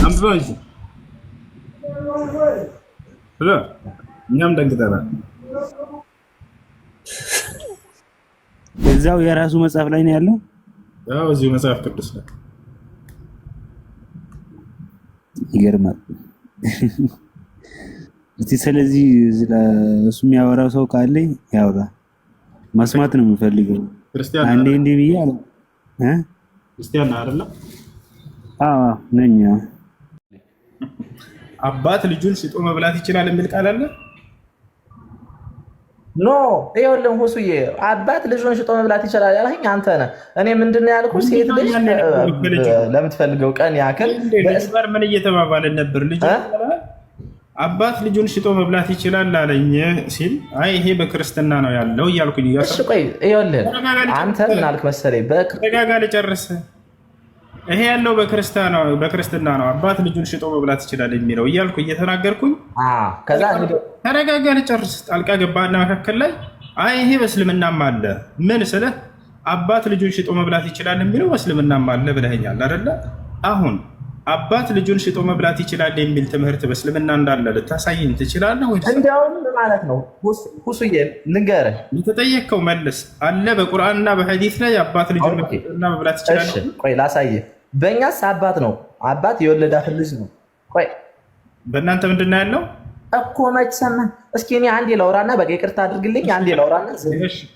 አንብበው ብሎ እኛም ደንግጠናል። እዛው የራሱ መጽሐፍ ላይ ነው ያለው። ያው እዚሁ መጽሐፍ ቅዱስ ላይ ይገርማል። እስቲ ስለዚህ እሱ የሚያወራው ሰው ካለ ያውራ፣ መስማት ነው የምፈልገው። ክርስቲያን አንዴ እንዴ ብያለሁ ክርስቲያን አይደለ? አዎ ነኝ። አባት ልጁን ሽጦ መብላት ይችላል የሚል ቃል አለ? ኖ ይኸውልህ ሁሱዬ፣ አባት ልጁን ሽጦ መብላት ይችላል ያልኸኝ አንተ ነህ። እኔ ምንድን ነው ያልኩህ? ሴት ልጅ ለምትፈልገው ቀን ያክል ምን እየተባባለን ነበር? ልጁ አባት ልጁን ሽጦ መብላት ይችላል አለኝ ሲል አይ ይሄ በክርስትና ነው ያለው እያልኩኝ እሺ ቆይ ይኸውልህ አንተ ምን አልክ መሰለኝ? ተረጋጋ ልጨርስ። ይሄ ያለው በክርስትና ነው አባት ልጁን ሽጦ መብላት ይችላል የሚለው እያልኩ እየተናገርኩኝ ከዛ ተረጋጋ ልጨርስ። ጣልቃ ገባና መካከል ላይ አይ ይሄ በእስልምናም አለ። ምን ስለ አባት ልጁን ሽጦ መብላት ይችላል የሚለው በእስልምናም አለ ብለኸኛል አይደለ? አሁን አባት ልጁን ሽጦ መብላት ይችላል የሚል ትምህርት በእስልምና እንዳለ ልታሳይኝ ትችላለህ ወይ? እንዲያውም ማለት ነው ሁሱዬ ልንገርህ፣ የተጠየቅከው መልስ አለ በቁርአንና በሐዲስ ላይ አባት ልጁን መብላት ይችላል። ቆይ ላሳይህ። በእኛስ አባት ነው፣ አባት የወለዳትን ልጅ ነው። ቆይ በእናንተ ምንድን ነው ያለው እኮ መች ሰማህ? እስኪ እኔ አንዴ ላውራና በቃ ይቅርታ አድርግልኝ። አንዴ ላውራና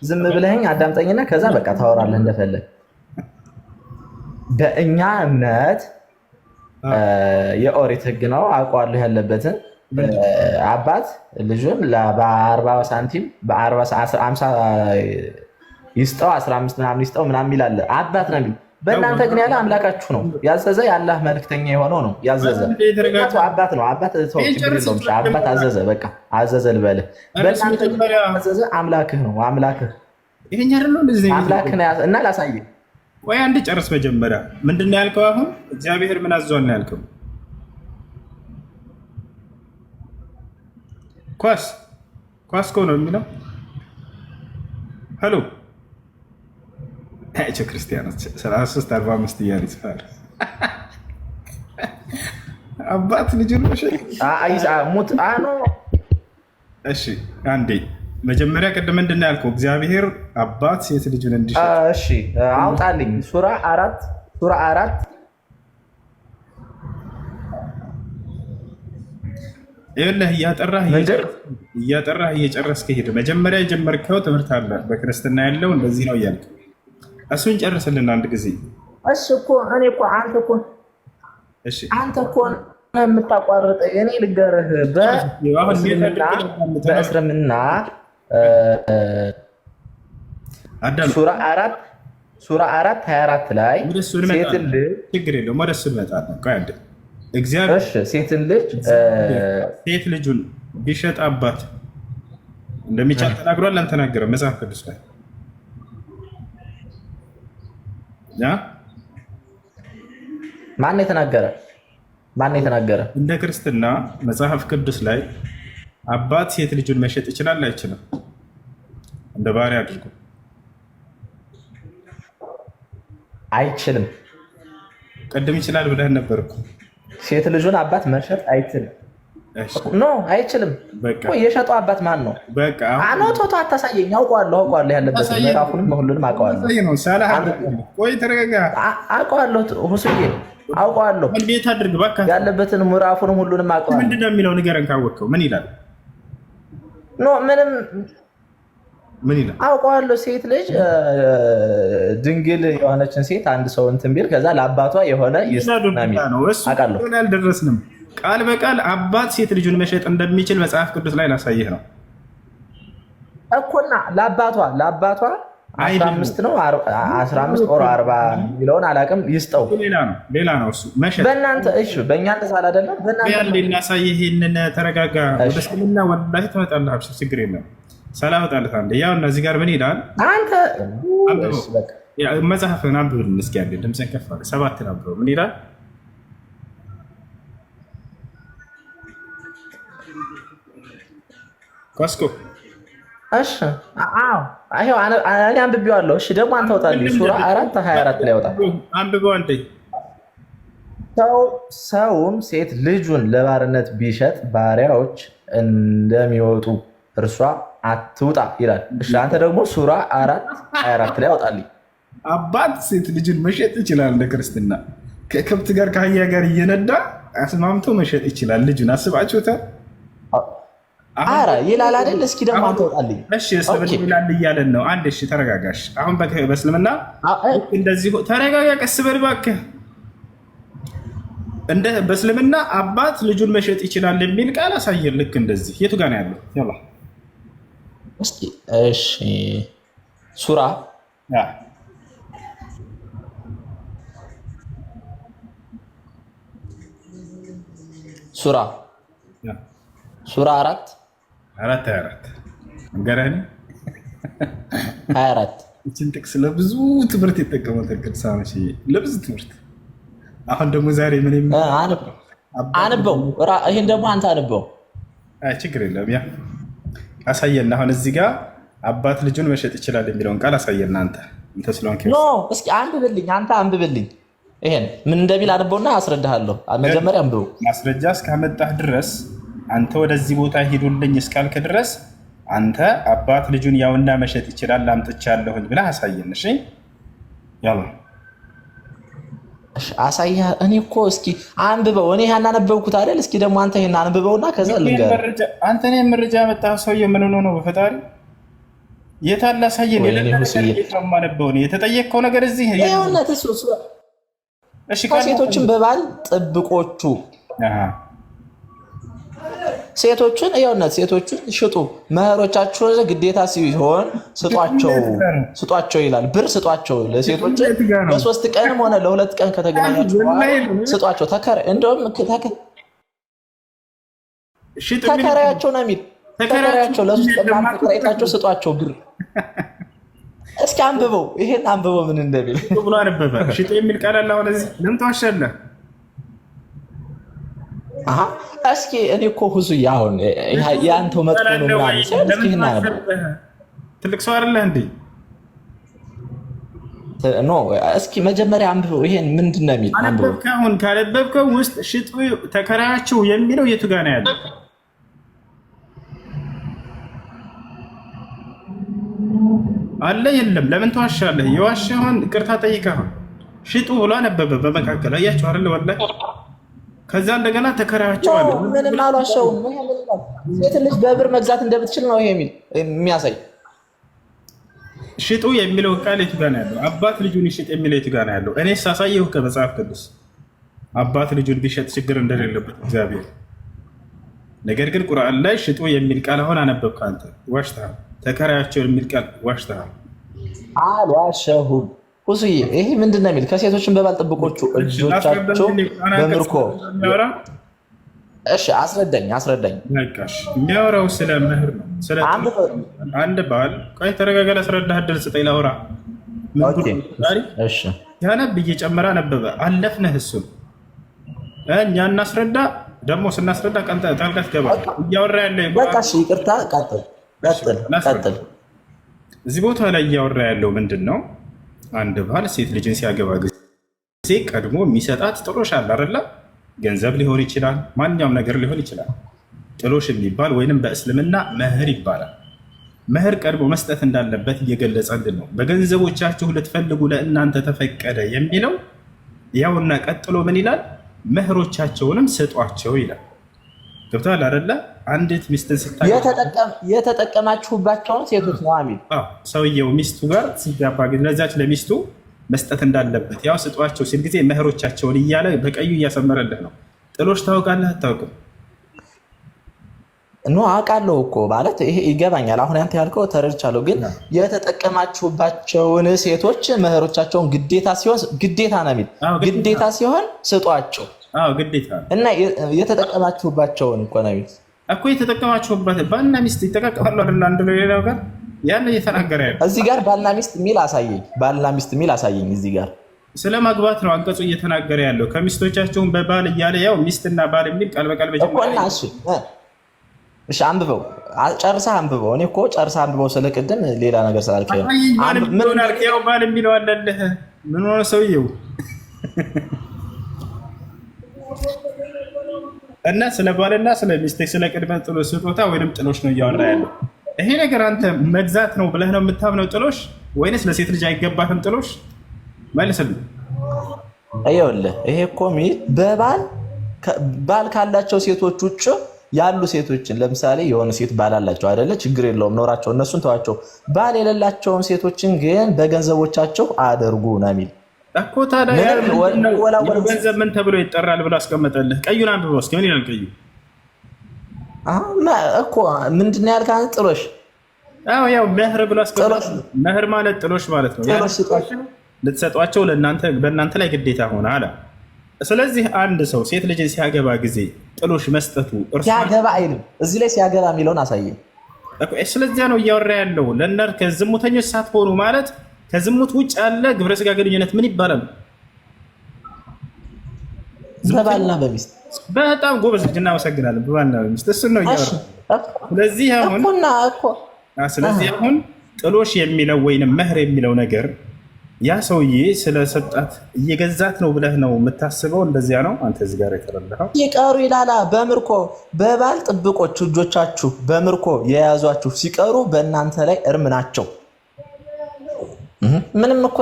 ዝም ብለኸኝ አዳምጠኝና ከዛ በቃ ታወራለህ እንደፈለግ። በእኛ እምነት የኦሪት ህግ ነው አውቀዋለሁ ያለበትን። አባት ልጁን በ40 ሳንቲም በ50 ይስጠው 15 ምናምን ይስጠው ምናምን ይላል። አባት ነው የሚል። በእናንተ ግን ያለ አምላካችሁ ነው ያዘዘ፣ የአላህ መልክተኛ የሆነው ነው ያዘዘ። አባት ነው አባት ተው፣ ችግር የለውም። አባት አዘዘ፣ በቃ አዘዘ ልበልህ። በእናንተ ግን ያዘዘ አምላክህ ነው። አምላክህ አምላክህ ነው እና ላሳየህ። ቆይ አንድ ጨርስ መጀመሪያ። ምንድን ነው ያልከው? አሁን እግዚአብሔር ምን አዟል ነው ያልከው? ኳስ እኮ ነው የሚለው። ሄሎ አይቼ ክርስቲያኖች 3345 እያሉ ይጽፋሉ። አባት ልጁን ሙት አኖ። እሺ አንዴ መጀመሪያ ቅድም ምንድን ነው ያልከው? እግዚአብሔር አባት ሴት ልጁን እንዲሸጥ። እሺ አውጣልኝ። ሱራ 4 ይኸውልህ እያጠራህ እየጨረስክ ሄድ። መጀመሪያ የጀመርከው ትምህርት አለ በክርስትና ያለው እንደዚህ ነው እያልክ እሱን ጨርስልን አንድ ጊዜ። እሺ እኮ እኔ እኮ አንተ እኮ የምታቋርጠኝ። እኔ ልንገርህ በእስልምና ሱራ 4:24 ላይ ሴትን ልጅ ችግር የለውም ወደ እሱ እንመጣለን። ቆይ አንዴ እግዚአብሔር ሴትን ልጅ ሴት ልጁን ቢሸጥ አባት እንደሚቻል ተናግሯል። አልተናገረም መጽሐፍ ቅዱስ ላይ ማን የተናገረ? እንደ ክርስትና መጽሐፍ ቅዱስ ላይ አባት ሴት ልጁን መሸጥ ይችላል አይችልም? እንደ ባሪያ አድርጎ አይችልም። ቅድም ይችላል ብለህ ነበር እኮ። ሴት ልጁን አባት መሸጥ አይችልም። ኖ አይችልም። የሸጠው አባት ማን ነው? ቶቶ አታሳየኝ። አውቀዋለሁ ያለበት ምዕራፉንም ሁሉንም አውቀዋለሁ። ቆይ ተረጋጋ። አውቀዋለሁ ሁሱዬ አውቀዋለሁ እንዴት አድርግ እባክህ። ያለበትን ምዕራፉንም ሁሉንም አውቀዋለሁ። ምንድን ነው የሚለው ንገረን ካወቅከው። ምን ይላል? ኖ ምንም ምን ይላል? አውቀዋለሁ። ሴት ልጅ ድንግል የሆነችን ሴት አንድ ሰው እንትን ቢል ከዛ ለአባቷ የሆነ አውቃለሁ። አልደረስንም። ቃል በቃል አባት ሴት ልጁን መሸጥ እንደሚችል መጽሐፍ ቅዱስ ላይ ላሳየህ ነው እኮና ለአባቷ 15 ነው 15 ኦር 40 የሚለውን አላውቅም። ይስጠው ሌላ ነው እሱ መሸጥ በእናንተ። እሺ በእኛ እንደዛ አይደለም። በእናንተ እናሳየህ። ይሄንን ተረጋጋ። ወደ እስልምና ወላሂ ትመጣለህ። አብሽር፣ ችግር የለም። ሰላም ወጣለት። አንዴ ያው እነዚህ ጋር ምን ይላል? አንተ መጽሐፍን አንብብልን እስኪ። አንዴ ድምፅህን ከፍ አድርግ። 7 አንብበው። ምን ይላል? ኳስኮ እሺ ይኸው እኔ አንብቤዋለሁ። እሺ ደግሞ አንተ አውጣልኝ። ሱራ 4:24 ላይ ያወጣ አንብበው አንተ ሰውም ሴት ልጁን ለባርነት ቢሸጥ ባሪያዎች እንደሚወጡ እርሷ አትውጣ ይላል። እሺ አንተ ደግሞ ሱራ 4:24 ላይ አውጣልኝ። አባት ሴት ልጅን መሸጥ ይችላል። እንደ ክርስትና ከከብት ጋር ከአህያ ጋር እየነዳ አስማምቶ መሸጥ ይችላል ልጁን። አስባችሁታል? አረ ይላል አይደል? እስኪ ደግሞ አንተ አውጣልኝ። እሺ እስልምና ይላል እያለን ነው። አንድ እሺ ተረጋጋሽ። አሁን በእስልምና እንደዚህ ተረጋጋ፣ ቀስ በል እባክህ። እንደ በእስልምና አባት ልጁን መሸጥ ይችላል የሚል ቃል አሳየን። ልክ እንደዚህ የቱ ጋር ነው ያለው? ያላ እስኪ እሺ ሱራ ሱራ 4:24 እንገራኒ 24 እችን ጥቅስ ለብዙ ትምህርት የጠቀመው ቅዱሳኖች ለብዙ ትምህርት። አሁን ደግሞ ዛሬ ምን አንበው ይሄን ደግሞ አንተ አንበው። ችግር የለም ያ አሳየና። አሁን እዚህ ጋር አባት ልጁን መሸጥ ይችላል የሚለውን ቃል አሳየና አንተ ስለሆንክ ኖ እስኪ አንብብልኝ፣ አንተ አንብብልኝ። ይሄን ምን እንደሚል አንበውና አስረዳሃለሁ። መጀመሪያ አንብበው። ማስረጃ እስካመጣህ ድረስ አንተ ወደዚህ ቦታ ሂዱልኝ እስካልክ ድረስ አንተ አባት ልጁን ያውና መሸጥ ይችላል አምጥቻለሁኝ ብለህ አሳየን። እሺ ያላ አሳያ። እኔ እኮ እስኪ አንብበው። እኔ ያን አነበብኩት አይደል? እስኪ ደግሞ አንተ ይሄን አንብበውና ከዛ ልንገር። አንተ ነህ መረጃ ያመጣህ ሰውዬ። ምን ሆኖ ነው በፈጣሪ የታላ አሳየን። የማነበው ነው የተጠየቅከው ነገር እዚህ ይኸውነት እሱ እሺ ከሴቶችን በባል ጥብቆቹ ሴቶችን ይኸውነት ሴቶችን ሽጡ፣ መህሮቻቸውን ግዴታ ሲሆን ስጧቸው ይላል። ብር ስጧቸው ለሴቶች ለ3 ቀንም ሆነ ለ2 ቀን ከተገናኛችሁ ስጧቸው። እንደውም ተከራያቸው ነው የሚል ተከራያቸው ለ3 ቀን ተከራይታቸው ስጧቸው ብር። እስኪ አንብበው፣ ይሄን አንብበው ምን እንደሚል ብሎ አነበበ። ሽጡ የሚል ቃል አለ። አሁን እዚህ ለምን ተዋሻለህ? እስኪ እኔ እኮ ሁዙዬ አሁን የአንተው መጥፎ ነው ምናምን ሲሆን እስኪ ይህን አነበው። ትልቅ ሰው አይደለህ እንዴ? ኖ እስኪ መጀመሪያ አንብበው። ይሄን ምንድን ነው የሚል አንብበው። አሁን ካነበብከው ውስጥ ሽጡ ተከራያቸው የሚለው የቱ ጋር ነው ያለው? አለ የለም? ለምን ተዋሻለህ? የዋሻውን ይቅርታ ጠይቀህ ሽጡ ብሎ አነበበ። በመካከል አያቸው አይደል? ወላሂ ከዛ እንደገና ተከራያቸው አለ። ምንም አልዋሻውም። ሴት ልጅ በብር መግዛት እንደምትችል ነው ይሄ የሚያሳይ። ሽጡ የሚለው ቃል የቱ ጋር ነው ያለው? አባት ልጁን ይሽጥ የሚለው የቱ ጋር ነው ያለው? እኔ ሳሳየው ከመጽሐፍ ቅዱስ አባት ልጁን ቢሸጥ ችግር እንደሌለበት እግዚአብሔር። ነገር ግን ቁርአን ላይ ሽጡ የሚል ቃል አሁን አነበብክ አንተ። ዋሽተሃል። ተከራያቸው የሚል ቃል ዋሽተሃል። አልዋሸሁም። ሁሱዬ ይሄ ምንድን ነው የሚል? ከሴቶችን በባል ጥብቆቹ እጆቻቸው በምርኮ። እሺ አስረዳኝ። የሚያወራው ስለ መህር ነው። አንድ ባል ቆይ ተረጋጋ፣ ላስረዳህ እድል ስጠኝ ላውራ። ያነብ እየጨመረ ነበበ አለፍነህ። እሱን እኛ እናስረዳ። ደግሞ ስናስረዳ ጣልቃ ትገባ። እያወራ ያለ ይቅርታ፣ ቀጥል። እዚህ ቦታ ላይ እያወራ ያለው ምንድን ነው? አንድ ባል ሴት ልጅን ሲያገባ ጊዜ ቀድሞ የሚሰጣት ጥሎሽ አለ አይደለ? ገንዘብ ሊሆን ይችላል፣ ማንኛውም ነገር ሊሆን ይችላል። ጥሎሽ የሚባል ወይንም በእስልምና መህር ይባላል። መህር ቀድሞ መስጠት እንዳለበት እየገለጸልን ነው። በገንዘቦቻችሁ ልትፈልጉ ለእናንተ ተፈቀደ የሚለው ያውና ቀጥሎ ምን ይላል? መህሮቻቸውንም ስጧቸው ይላል። ገብቶሃል አይደለ? አንዲት ሚስትን የተጠቀማችሁባቸውን ሴቶች ነው አሚል ሰውየው ሚስቱ ጋር ሲጋባ ግን ለዛች ለሚስቱ መስጠት እንዳለበት ያው ስጧቸው ሲል ጊዜ መህሮቻቸውን እያለ በቀዩ እያሰመረልህ ነው። ጥሎሽ ታውቃለህ አታውቅም? ኖ አውቃለሁ እኮ ማለት ይሄ ይገባኛል። አሁን አንተ ያልከው ተረድቻለሁ። ግን የተጠቀማችሁባቸውን ሴቶች መህሮቻቸውን ግዴታ ነው የሚል ግዴታ ሲሆን ስጧቸው ግዴታ እና የተጠቀማችሁባቸውን እኮ ነው የሚል እኮ የተጠቀማችሁበት ባልና ሚስት ይጠቃቀማሉ አይደል? አንድ ሌላው ጋር ያን እየተናገረ ያለው እዚህ ጋር ባልና ሚስት የሚል አሳየኝ። እዚህ ጋር ስለ ማግባት ነው አንቀጹ እየተናገረ ያለው። ከሚስቶቻቸውን በባል እያለ ያው ሚስትና ባል የሚል ቃል በቃል በጀመረ እሺ አንብበው፣ ጨርሰህ አንብበው። እኔ እኮ ጨርሰህ አንብበው ስለቅድም ሌላ ነገር ስላልከኝ ያው ባል የሚለው አለልህ። ምን ሆነ ሰውየው? እና ስለ ባልና ስለ ሚስት ስለ ቅድመ ጥሎሽ ስጦታ ወይንም ጥሎሽ ነው እያወራ ያለው። ይሄ ነገር አንተ መግዛት ነው ብለህ ነው የምታምነው ጥሎሽ ወይንስ ለሴት ልጅ አይገባትም ጥሎሽ? መልስልኝ። ይኸውልህ ይሄ እኮ ባል ካላቸው ሴቶች ውጭ ያሉ ሴቶችን ለምሳሌ የሆነ ሴት ባል አላቸው አይደለ? ችግር የለውም ኖራቸው፣ እነሱን ተዋቸው። ባል የሌላቸውን ሴቶችን ግን በገንዘቦቻቸው አደርጉ ነው የሚል እኮ። ታዲያ ገንዘብ ምን ተብሎ ይጠራል ብሎ አስቀመጠልህ። ቀዩን አንብበው እስኪ ምን ይላል ቀዩ? እኮ ምንድን ነው ያልከው? ጥሎሽ። አዎ ያው መህር ብሎ አስቀመጠ። መህር ማለት ጥሎሽ ማለት ነው። ልትሰጧቸው በእናንተ ላይ ግዴታ ሆነ አለ። ስለዚህ አንድ ሰው ሴት ልጅ ሲያገባ ጊዜ ጥሎሽ መስጠቱ ሲያገባ አይልም። እዚህ ላይ ሲያገባ የሚለውን አሳየኝ። ስለዚያ ነው እያወራ ያለው። ከዝሙተኞች ሳትሆኑ ማለት ከዝሙት ውጭ ያለ ግብረ ስጋ ግንኙነት ምን ይባላል? በባልና በሚስት። በጣም ጎበዝ ልጅ፣ እናመሰግናለን። በባልና በሚስት እሱን ነው እያወራ። ስለዚህ አሁን ጥሎሽ የሚለው ወይንም መህር የሚለው ነገር ያ ሰውዬ ስለሰጣት እየገዛት ነው ብለህ ነው የምታስበው? እንደዚያ ነው አንተ እዚህ ጋር የተረዳኸው? ሲቀሩ ይላላ በምርኮ በባል ጥብቆች እጆቻችሁ በምርኮ የያዟችሁ ሲቀሩ በእናንተ ላይ እርም ናቸው። ምንም እኮ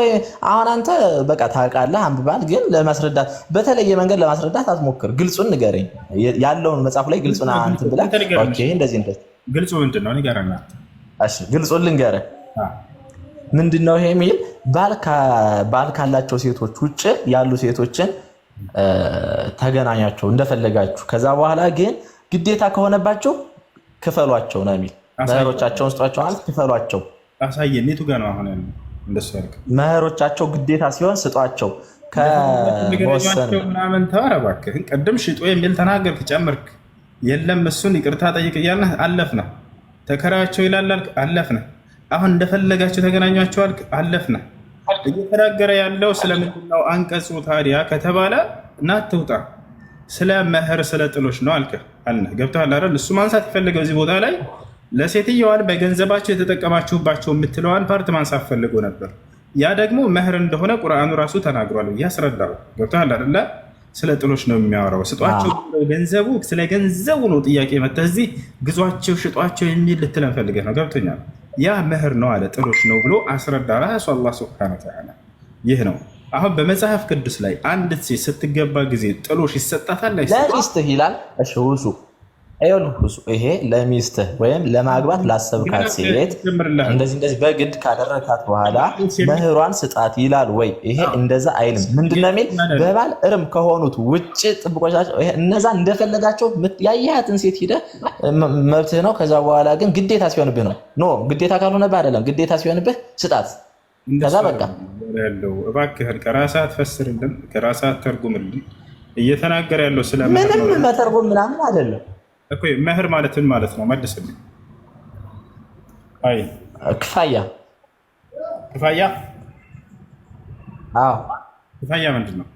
አሁን አንተ በቃ ታውቃለህ፣ አንብባል፣ ግን ለማስረዳት በተለየ መንገድ ለማስረዳት አትሞክር። ግልጹን ንገረኝ፣ ያለውን መጽሐፉ ላይ ግልጹን አንተ ብለህ እንደዚህ ግልጹ ምንድን ነው ንገረና። እሺ ግልጹን ልንገርህ። ምንድነው ይሄ የሚል ባል ካላቸው ሴቶች ውጭ ያሉ ሴቶችን ተገናኛቸው እንደፈለጋችሁ፣ ከዛ በኋላ ግን ግዴታ ከሆነባቸው ክፈሏቸው ነው የሚል። መህሮቻቸውን ስጧቸው ማለት ክፈሏቸው። አሳየን። የቱ ጋር ነው አሁን ያለው? እንደሱ ያልከው መህሮቻቸው ግዴታ ሲሆን ስጧቸው። ከወሰኑ ምናምን ተዋረ እባክህ። ቅድም ሽጦ የሚል ተናገርክ ጨምርክ። የለም እሱን ይቅርታ ጠይቅ እያልን አለፍነ። ተከራያቸው ይላል አለፍነ። አሁን እንደፈለጋቸው ተገናኟቸው አልክ አለፍነ። እየተናገረ ያለው ስለምንድነው አንቀጹ ታዲያ ከተባለ እናትውጣ ስለ መህር ስለ ጥሎሽ ነው አልነ። ገብቶሃል አይደል? እሱ ማንሳት የፈለገው እዚህ ቦታ ላይ ለሴትየዋን በገንዘባቸው የተጠቀማችሁባቸው የምትለዋን ፓርት ማንሳት ፈልጎ ነበር። ያ ደግሞ መህር እንደሆነ ቁርአኑ ራሱ ተናግሯል ያስረዳው። ገብቶሃል አይደል? ስለ ጥሎሽ ነው የሚያወራው። ስጧቸው ገንዘቡ ስለ ገንዘቡ ነው ጥያቄ መጥተህ እዚህ ግዟቸው ሽጧቸው የሚል ልትለን ፈልገህ ነው። ገብቶኛል። ያ መህር ነው አለ ጥሎሽ ነው ብሎ አስረዳ ራሱ አላህ ሱብሓነሁ ወተዓላ። ይህ ነው አሁን በመጽሐፍ ቅዱስ ላይ አንዲት ሴት ስትገባ ጊዜ ጥሎሽ ይሰጣታል ለሚስትህ ይላል። እሺ ሁሱ ይሄ ለሚስትህ ወይም ለማግባት ላሰብካት ሴት እንደዚህ በግድ ካደረካት በኋላ መህሯን ስጣት ይላል ወይ? ይሄ እንደዛ አይልም። ምንድነው የሚል? በባል እርም ከሆኑት ውጭ ጥብቆቻቸው እነዛ እንደፈለጋቸው ያያትን ሴት ሂደህ መብትህ ነው። ከዛ በኋላ ግን ግዴታ ሲሆንብህ ነው። ኖ ግዴታ ካልሆነብህ አይደለም፣ ግዴታ ሲሆንብህ ስጣት። ከዛ በቃ እባክህን ከራስህ አትፈስርልን፣ ከራስህ አትተርጉምልን። እየተናገረ ያለው ስለ ምንም መተርጎም ምናምን አይደለም። መህር ማለት ምን ማለት ነው? መልስልኝ። አይ ክፋያ አዎ ክፋያ ምንድን ነው?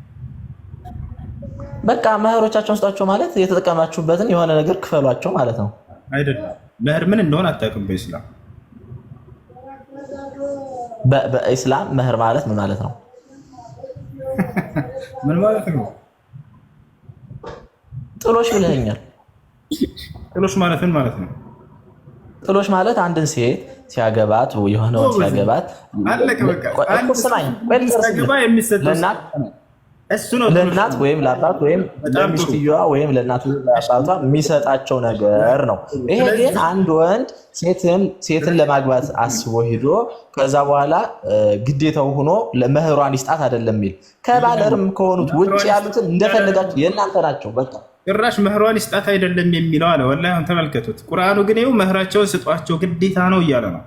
በቃ መህሮቻቸውን ስጧቸው ማለት የተጠቀማችሁበትን የሆነ ነገር ክፈሏቸው ማለት ነው። አይደለም። መህር ምን እንደሆነ አታውቅም በኢስላም። በኢስላም መህር ማለት ምን ማለት ነው? ምን ማለት ነው? ጥሎሽ ብለኸኛል። ጥሎሽ ማለት ምን ማለት ነው? ጥሎሽ ማለት አንድን ሴት ሲያገባት የሆነውን ሲያገባት አለቀ በቃ። ለእናት ወይም ለአባት ወይም ለሚስትየዋ ወይም ለእናቱ ለአባቷ የሚሰጣቸው ነገር ነው። ይሄ ግን አንድ ወንድ ሴትን ለማግባት አስቦ ሂዶ ከዛ በኋላ ግዴታው ሆኖ ለመህሯን ይስጣት አይደለም የሚል። ከባል እርም ከሆኑት ውጭ ያሉትን እንደፈለጋችሁ የእናንተ ናቸው በቃ። ጭራሽ መህሯን ይስጣት አይደለም የሚለው አለ። ወላሂ አሁን ተመልከቱት። ቁርአኑ ግን ይኸው መህራቸውን ስጧቸው ግዴታ ነው እያለ ነው።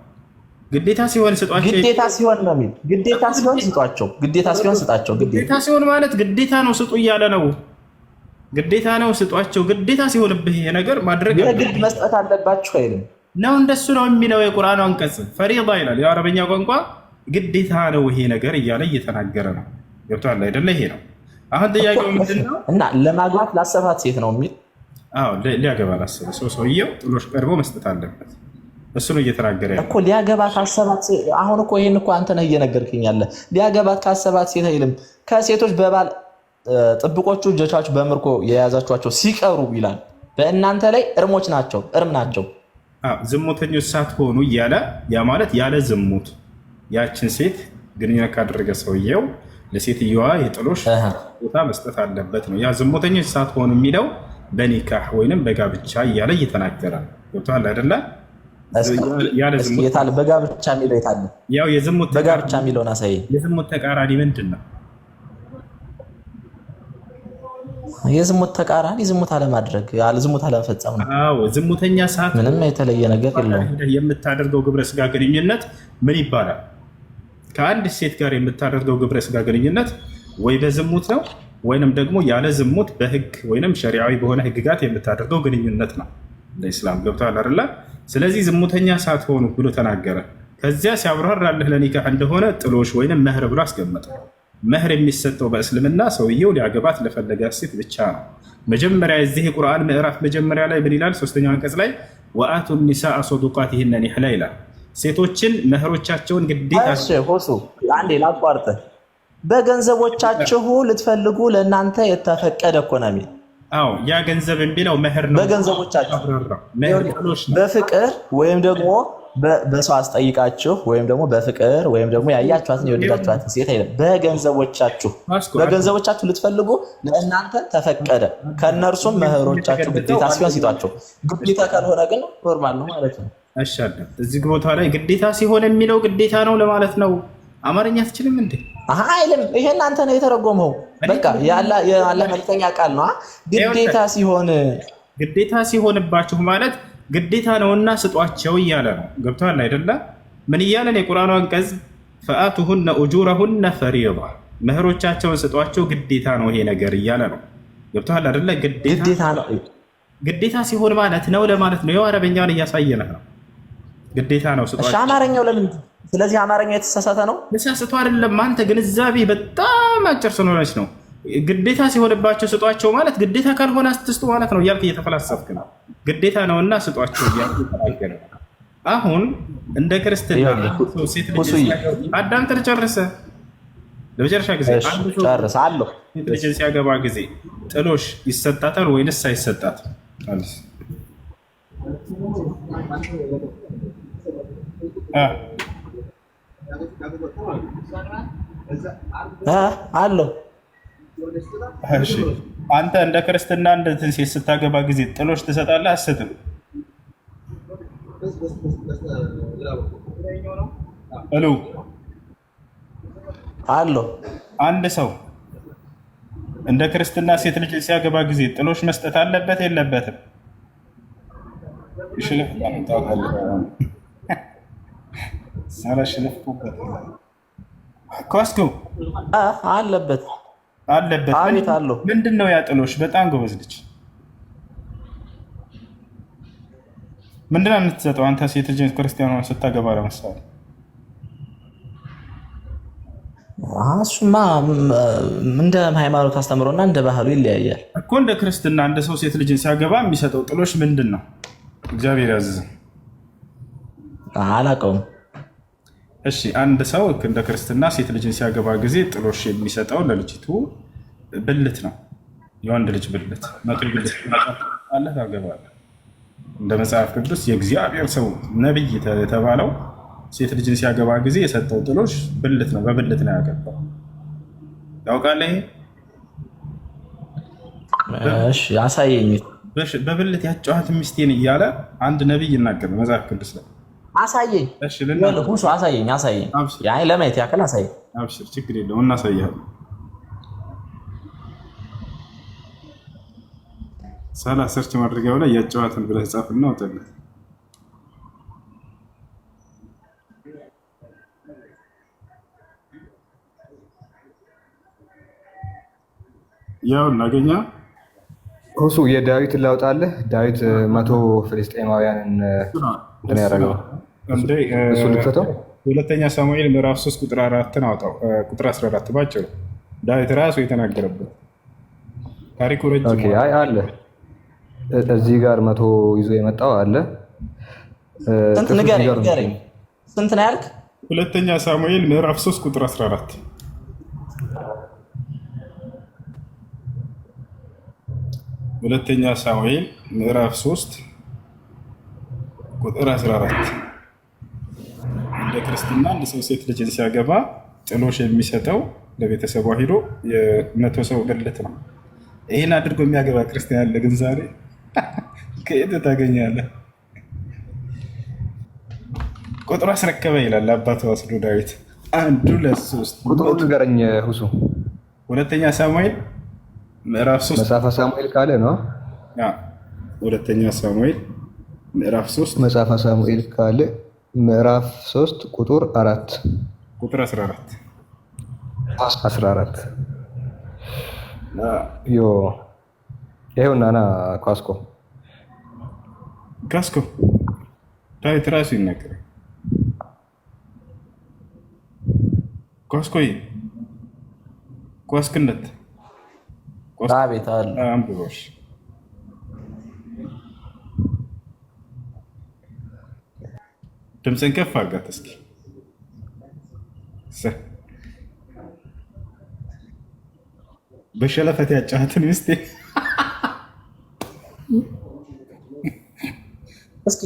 ግዴታ ሲሆን ስጧቸው፣ ግዴታ ሲሆን ነው የሚል። ግዴታ ሲሆን ስጧቸው፣ ግዴታ ሲሆን ስጣቸው። ግዴታ ሲሆን ማለት ግዴታ ነው ስጡ እያለ ነው። ግዴታ ነው ስጧቸው። ግዴታ ሲሆንብህ ይሄ ነገር ማድረግ የግድ መስጠት አለባችሁ አይልም ነው። እንደሱ ነው የሚለው የቁርአኑ አንቀጽ። ፈሪዳ ይላል የአረበኛ ቋንቋ። ግዴታ ነው ይሄ ነገር እያለ እየተናገረ ነው። ገብቶሃል አይደለ? ይሄ ነው አሁን ጥያቄው ምንድነው? እና ለማግባት ላሰባት ሴት ነው የሚል። አዎ ሊያገባ ላሰበ ሰውየው ጥሎሽ ቀርቦ መስጠት አለበት። እሱ ነው እየተናገረ ያለው እኮ። ሊያገባት ካሰባት አሁን እኮ ይሄን እኮ አንተ ነህ እየነገርክኝ ያለ። ሊያገባት ካሰባት ሴት አይልም። ከሴቶች በባል ጥብቆቹ እጆቻችሁ በምርኮ የያዛችኋቸው ሲቀሩ ይላል በእናንተ ላይ እርሞች ናቸው፣ እርም ናቸው። ዝሙተኞች ሳትሆኑ እያለ ያ ማለት ያለ ዝሙት ያችን ሴት ግንኙነት ካደረገ ሰውየው ለሴትየዋ የጥሎሽ ቦታ መስጠት አለበት ነው። ያ ዝሙተኞች ሳትሆኑ የሚለው በኒካህ ወይንም በጋብቻ እያለ እየተናገረ ገብቶሃል አይደለ? በጋብቻ የሚለው የታለ? ያው የዝሙት በጋብቻ የሚለውን አሳየኝ። የዝሙት ተቃራኒ ምንድን ነው? የዝሙት ተቃራኒ ዝሙት አለማድረግ፣ ዝሙት አለመፈጸም ነው። አዎ ዝሙተኛ ሰዓት ምንም የተለየ ነገር የለውም። የምታደርገው ግብረ ስጋ ግንኙነት ምን ይባላል? ከአንድ ሴት ጋር የምታደርገው ግብረ ስጋ ግንኙነት ወይ በዝሙት ነው ወይንም ደግሞ ያለ ዝሙት በህግ ወይንም ሸሪዓዊ በሆነ ህግጋት የምታደርገው ግንኙነት ነው። ለኢስላም ገብቷል አይደለ? ስለዚህ ዝሙተኛ ሳትሆኑ ብሎ ተናገረ። ከዚያ ሲያብራራልህ ለኒካህ እንደሆነ ጥሎሽ ወይንም መህር ብሎ አስቀመጠ። መህር የሚሰጠው በእስልምና ሰውየው ሊያገባት ለፈለጋት ሴት ብቻ ነው። መጀመሪያ የዚህ የቁርአን ምዕራፍ መጀመሪያ ላይ ምን ይላል? ሶስተኛው አንቀጽ ላይ ወአቱ ኒሳአ ሰዱቃቲሂነ ኒህላ ይላል። ሴቶችን መህሮቻቸውን ግዴታ ሆሱ አንዴ ላቋርጥ። በገንዘቦቻችሁ ልትፈልጉ ለእናንተ የተፈቀደ እኮ ነው የሚል። አዎ ያ ገንዘብ የሚለው መህር ነው። በገንዘቦቻችሁ በፍቅር ወይም ደግሞ በሰው አስጠይቃችሁ ወይም ደግሞ በፍቅር ወይም ደግሞ ያያችኋትን የወደዳችኋትን ሴት አይደለም። በገንዘቦቻችሁ ልትፈልጉ ለእናንተ ተፈቀደ። ከእነርሱም መህሮቻችሁ ግዴታ ሲሆን ሲጧቸው፣ ግዴታ ካልሆነ ግን ኖርማል ነው ማለት ነው። አሻለ እዚህ ቦታ ላይ ግዴታ ሲሆን የሚለው ግዴታ ነው ለማለት ነው። አማርኛ አትችልም እንዴ? አይልም። ይሄ እናንተ ነው የተረጎመው። በቃ የአላህ መልክተኛ ቃል ነው። ግዴታ ሲሆንባችሁ ማለት ግዴታ ነውና ስጧቸው እያለ ነው። ገብቶሃል አይደለ? ምን እያለን የቁርአኑ አንቀጽ ፈአቱሁነ ኡጁረሁነ ፈሪዳ፣ መህሮቻቸውን ስጧቸው ግዴታ ነው ይሄ ነገር እያለ ነው። ገብቶሃል አይደለ? ግዴታ ሲሆን ማለት ነው ለማለት ነው። ይኸው አረበኛውን እያሳየነህ ነው። ግዴታ ነው ስጧቸው። አማርኛው ለምን? ስለዚህ አማርኛው የተሳሳተ ነው። ተሳስቶ አይደለም። አንተ ግንዛቤ በጣም አጭር ስለሆነች ነው። ግዴታ ሲሆንባቸው ስጧቸው ማለት ግዴታ ካልሆነ አትስጡ ማለት ነው እያልክ እየተፈላሰፍክ ነው። ግዴታ ነውና ስጧቸው እያልክ ተናገረ። አሁን እንደ ክርስትና ሴት ልጅ አዳምጥ ጨርሰ ለመጨረሻ ጊዜ ጨርሳለሁ። ሴት ልጅ ሲያገባ ጊዜ ጥሎሽ ይሰጣታል ወይንስ አይሰጣትም? አለው። እሺ አንተ እንደ ክርስትና እንትን ሴት ስታገባ ጊዜ ጥሎሽ ትሰጣለህ አትሰጥም? አለው። አንድ ሰው እንደ ክርስትና ሴት ልጅ ሲያገባ ጊዜ ጥሎሽ መስጠት አለበት የለበትም? አለበት አለበት። ምንድን ነው ያ ጥሎሽ? በጣም ጎበዝ ልጅ። ምንድን ነው የምትሰጠው አንተ ሴት ልጅ ክርስቲያኗ ስታገባ? ለምሳሌ እሱማ እንደ ሃይማኖት አስተምሮና እንደ ባህሉ ይለያያል እኮ። እንደ ክርስትና አንድ ሰው ሴት ልጅን ሲያገባ የሚሰጠው ጥሎሽ ምንድን ነው? እግዚአብሔር ያዘዘ አላውቀውም። እሺ አንድ ሰው እንደ ክርስትና ሴት ልጅን ሲያገባ ጊዜ ጥሎሽ የሚሰጠው ለልጅቱ ብልት ነው። የወንድ ልጅ ብልት መቶ ብልት አለ ታገባለህ። እንደ መጽሐፍ ቅዱስ የእግዚአብሔር ሰው ነብይ የተባለው ሴት ልጅን ሲያገባ ጊዜ የሰጠው ጥሎሽ ብልት ነው። በብልት ነው ያገባው። ታውቃለህ? እሺ አሳየኝ። በብልት ያጫዋት ሚስቴን እያለ አንድ ነብይ ይናገር መጽሐፍ ቅዱስ ላይ። አሳየኝ። ሁሱ አሳየኝ። ለማየት ያክል አሳየኝ። አብሽር፣ ችግር የለውም እናሳያለን። ሳላ ሰርች ማድረጊያው ላይ ያጫዋትን ብለህ ጻፍና አውጣለት። ያው እናገኛ ሁሱ የዳዊት ላውጣለህ። ዳዊት 100 ፍልስጤማውያንን እንትን ያደረገው እሱ ልክፈተው። ሁለተኛ ሳሙኤል ምዕራፍ 3 ቁጥር 4 አውጣው። ቁጥር 14 ባጭሩ ዳዊት ራሱ የተናገረበት ታሪኩ ረጅም አለ። እዚህ ጋር 100 ይዞ የመጣው አለ። ንገረኝ፣ ስንት ነው ያልክ? ሁለተኛ ሳሙኤል ምዕራፍ 3 ቁጥር 14 ሁለተኛ ሳሙኤል ምዕራፍ 3 ቁጥር 14 እንደ ክርስትና አንድ ሰው ሴት ልጅን ሲያገባ ጥሎሽ የሚሰጠው ለቤተሰቧ ሂዶ የ100 ሰው ብልት ነው። ይህን አድርጎ የሚያገባ ክርስቲያን አለ። ግን ዛሬ ከየት ታገኛለህ? ቁጥሩ አስረከበ ይላል አባቱ ወስዶ ዳዊት 1:3 ቁጥሩን ንገረኝ ሁሱ። ሁለተኛ ሳሙኤል ምዕራፍ 3 መጽሐፈ ሳሙኤል ካለ ነው። ሁለተኛ ሳሙኤል ምዕራፍ 3 መጽሐፈ ሳሙኤል ካለ ምዕራፍ 3 ቁጥር 4 ቁጥር 14 ዮ ይሄውና ና ካስኮ ዳዊት ራሱ ይናገራል። ኳስክነት ቤት አለ አንብቦሽ ድምፅን ከፍ አድርጋት እስኪ። በሸለፈት ያጫትን ሚስቴ እስኪ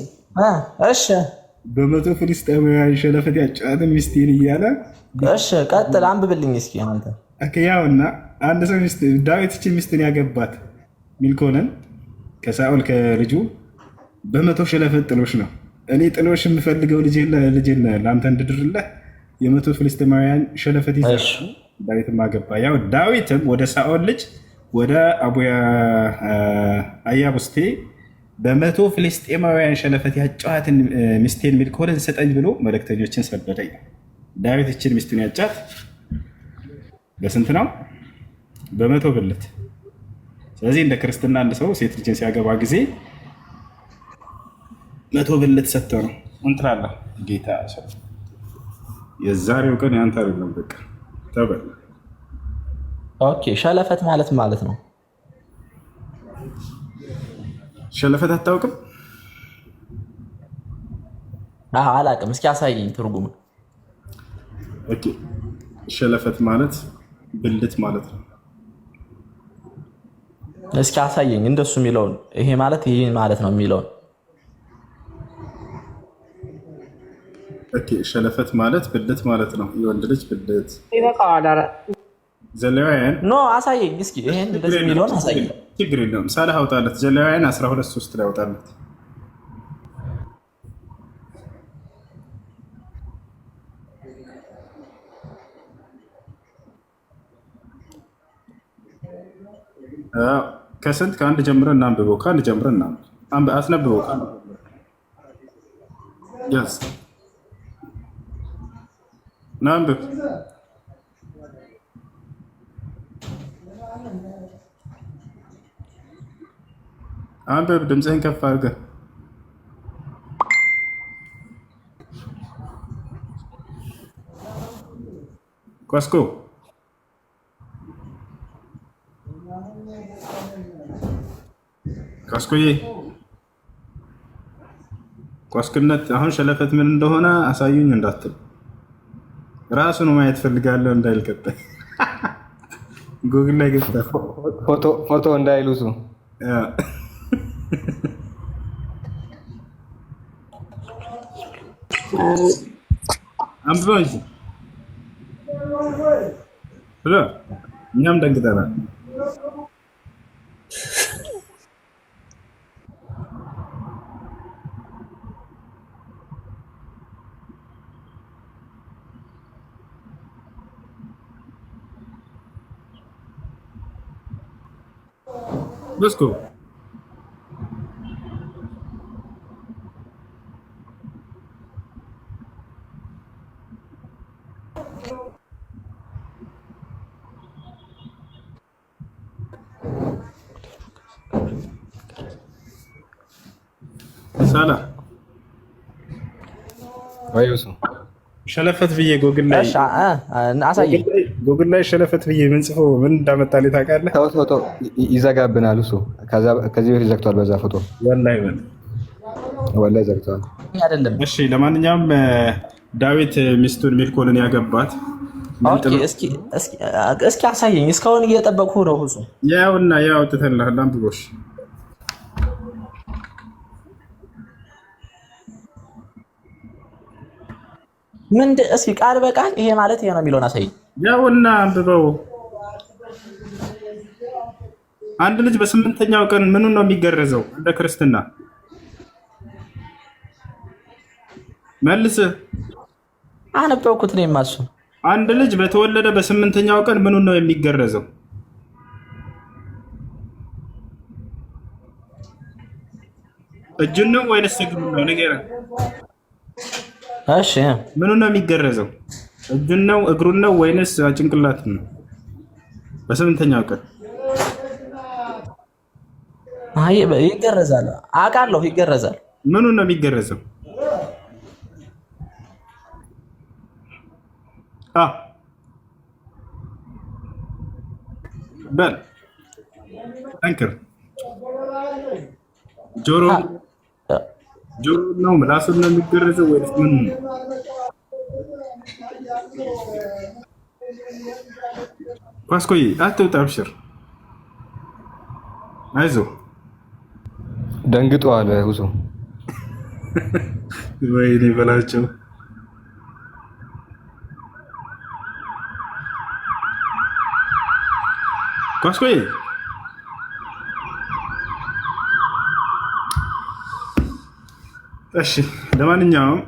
እሺ፣ በመቶ ፍልስጤማውያን ሸለፈት ያጫትን ሚስቴን እያለ እሺ፣ ቀጥል አንብብልኝ እስኪ አንተ። ያውና አንድ ሰው ዳዊት እቺ ሚስትን ያገባት ሚልኮልን ከሳኦል ከልጁ በመቶ ሸለፈት ጥሎሽ ነው። እኔ ጥሎሽ የምፈልገው ልጄን ለአንተ እንድድርለህ የመቶ ፍልስጤማውያን ሸለፈት ይዘ ዳዊትም አገባ። ያው ዳዊትም ወደ ሳኦል ልጅ ወደ አቡያ አያቡስቴ በመቶ ፍልስጤማውያን ሸለፈት ያጫዋትን ሚስቴን ሚልኮልን ስጠኝ ብሎ መልእክተኞችን ሰደደ። ዳዊት እችን ሚስትን ያጫት በስንት ነው? በመቶ ብልት። ስለዚህ እንደ ክርስትና አንድ ሰው ሴት ልጅን ሲያገባ ጊዜ 100 ብልት ሰጥተው ነው እንትላለህ። ጌታ ሰው የዛሬው ቀን ያንተ አይደለም፣ በቃ ተበል። ኦኬ፣ ሸለፈት ማለት ነው። ሸለፈት አታውቅም? አላውቅም። እስኪ አሳየኝ ትርጉሙ። ኦኬ፣ ሸለፈት ማለት ብልት ማለት ነው። እስኪ አሳየኝ እንደሱ የሚለውን። ይሄ ማለት ነው የሚለውን። ኦኬ፣ ሸለፈት ማለት ብልት ማለት ነው። የወንድ ልጅ ብልት ይበቃዋል። ኧረ ዘሌዋውያን ኖ አሳየኝ እስኪ ይሄን እንደዚህ የሚለውን አሳየኝ። ችግር የለውም። ሳልህ አውጣለት። ዘሌዋውያን 12:3 ላይ አውጣለት። ከስንት ከአንድ ጀምረን እናንብበው። ከአንድ ጀምረን አስነብበው። ናንብብ። አንብብ። ድምፅህን ከፍ አድርገህ ኳስኮ ኳስኮዬ ኳስክነት አሁን ሸለፈት ምን እንደሆነ አሳዩኝ እንዳትል ራሱን ማየት ፈልጋለሁ እንዳይልቀጣይ ጉግል ላይ ገብታ ፎቶ እንዳይሉሱ አንብበው እንጂ እኛም ደንግጠናል። Let's go. ሳላ ወይስ ሸለፈት ብዬ ጎግል ላይ አሳየኝ። ጎግል ላይ ሸለፈት ብዬ ምን ጽፎ ምን እንዳመጣልኝ ታውቃለህ? ፎቶ ይዘጋብናል። እሱ ከዚህ በፊት ዘግቷል። በዛ ፎቶ ወላሂ ዘግቷል። አይደለም። እሺ፣ ለማንኛውም ዳዊት ሚስቱን ሚልኮልን ያገባት እስኪ አሳየኝ። እስካሁን እየጠበቅኩ ነው። ሁሱ ያውና ያው ትተልሃል። አንብቦሽ እስኪ ቃል በቃል ይሄ ማለት ይሄ ነው የሚለውን አሳይ። ያውና አንብበው። አንድ ልጅ በስምንተኛው ቀን ምኑን ነው የሚገረዘው? እንደ ክርስትና መልስ። አነበብኩት ነው የማሱ። አንድ ልጅ በተወለደ በስምንተኛው ቀን ምኑን ነው የሚገረዘው? እጁን ነው ወይንስ እግሩን ነው? ንገረን። እሺ ምኑን ነው የሚገረዘው? እጁን ነው እግሩን ነው ወይንስ ጭንቅላቱን ነው? በስምንተኛው ቀን ይገረዛል። አውቃለሁ፣ ይገረዛል። ምኑን ነው የሚገረዘው? በል ጠንክር። ጆሮ ነው ምላሱን ነው የሚገረዘው ወይስ ምን ነው? ፓስኮይ አትውጣ፣ አብሽር፣ አይዞህ። ደንግጧል ሁሱ። ወይኔ በላቸው። ፓስኮይ እሺ፣ ለማንኛውም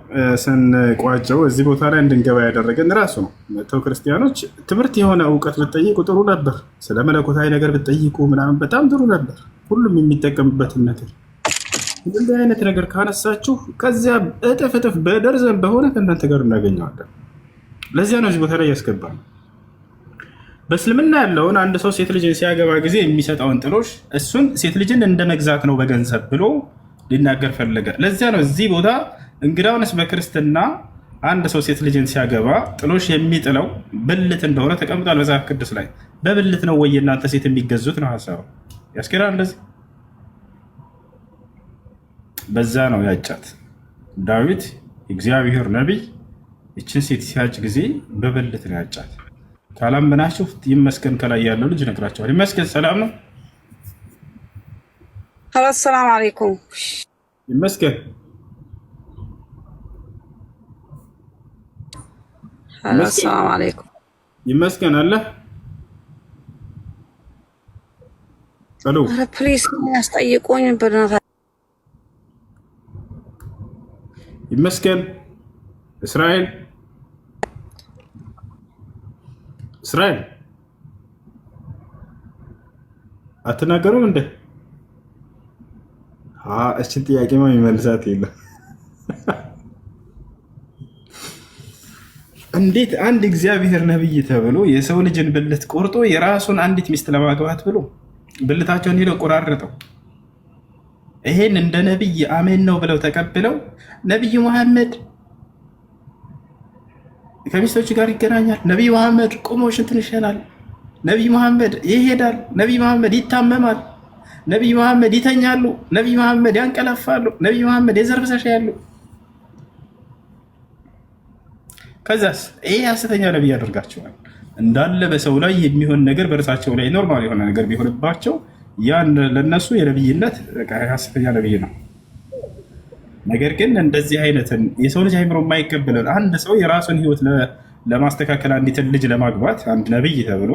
ስንቋጨው እዚህ ቦታ ላይ እንድንገባ ያደረገን ራሱ ነው። መተው ክርስቲያኖች ትምህርት የሆነ እውቀት ብትጠይቁ ጥሩ ነበር። ስለ መለኮታዊ ነገር ብትጠይቁ ምናምን በጣም ጥሩ ነበር። ሁሉም የሚጠቀምበትን ነገር እንደዚህ አይነት ነገር ካነሳችሁ ከዚያ እጥፍ እጥፍ በደርዘን በሆነ ከእናንተ ጋር እናገኘዋለን። ለዚያ ነው እዚህ ቦታ ላይ ያስገባል። በእስልምና ያለውን አንድ ሰው ሴት ልጅን ሲያገባ ጊዜ የሚሰጠውን ጥሎሽ እሱን ሴት ልጅን እንደ መግዛት ነው በገንዘብ ብሎ ሊናገር ፈለገ። ለዚያ ነው እዚህ ቦታ እንግዳውንስ በክርስትና አንድ ሰው ሴት ልጅን ሲያገባ ጥሎሽ የሚጥለው ብልት እንደሆነ ተቀምጧል መጽሐፍ ቅዱስ ላይ። በብልት ነው ወይ እናንተ ሴት የሚገዙት ነው ሀሳቡ። ያስኬዳል እንደዚህ። በዛ ነው ያጫት ዳዊት እግዚአብሔር ነቢይ ይችን ሴት ሲያጭ ጊዜ በብልት ነው ያጫት። ካላመናችሁ ይመስገን ከላይ ያለው ልጅ ነግራቸዋል። ይመስገን ሰላም ነው። ሰላም አለይኩም። ይመስገን ሰላም አለይኩም። ይመስገን አለ። ሄሎ ኧረ ፕሊስ ያስጠይቁኝ በእናትህ። ይመስገን እስራኤል አትናገሩም እንዴ? እችን ጥያቄማ የሚመልሳት የለም። እንዴት አንድ እግዚአብሔር ነብይ ተብሎ የሰው ልጅን ብልት ቆርጦ የራሱን አንዲት ሚስት ለማግባት ብሎ ብልታቸውን ሄደው ቆራረጠው። ይሄን እንደ ነብይ አሜን ነው ብለው ተቀብለው ነብይ መሐመድ ከሚስቶች ጋር ይገናኛል፣ ነብይ መሐመድ ቆሞ ሽንትን ይሸናል፣ ነብይ መሐመድ ይሄዳል፣ ነብይ መሐመድ ይታመማል፣ ነብይ መሐመድ ይተኛሉ፣ ነብይ መሐመድ ያንቀላፋሉ፣ ነብይ መሐመድ የዘር ፍሳሽ ያሉ። ከዛስ ይሄ ሐሰተኛ ነብይ ያደርጋቸዋል። እንዳለ በሰው ላይ የሚሆን ነገር በእርሳቸው ላይ ኖርማል የሆነ ነገር ቢሆንባቸው ያን ለነሱ የነብይነት ሐሰተኛ ነብይ ነው። ነገር ግን እንደዚህ አይነትን የሰው ልጅ አይምሮ የማይቀበለን አንድ ሰው የራሱን ህይወት ለማስተካከል አንዲትን ልጅ ለማግባት አንድ ነብይ ተብሎ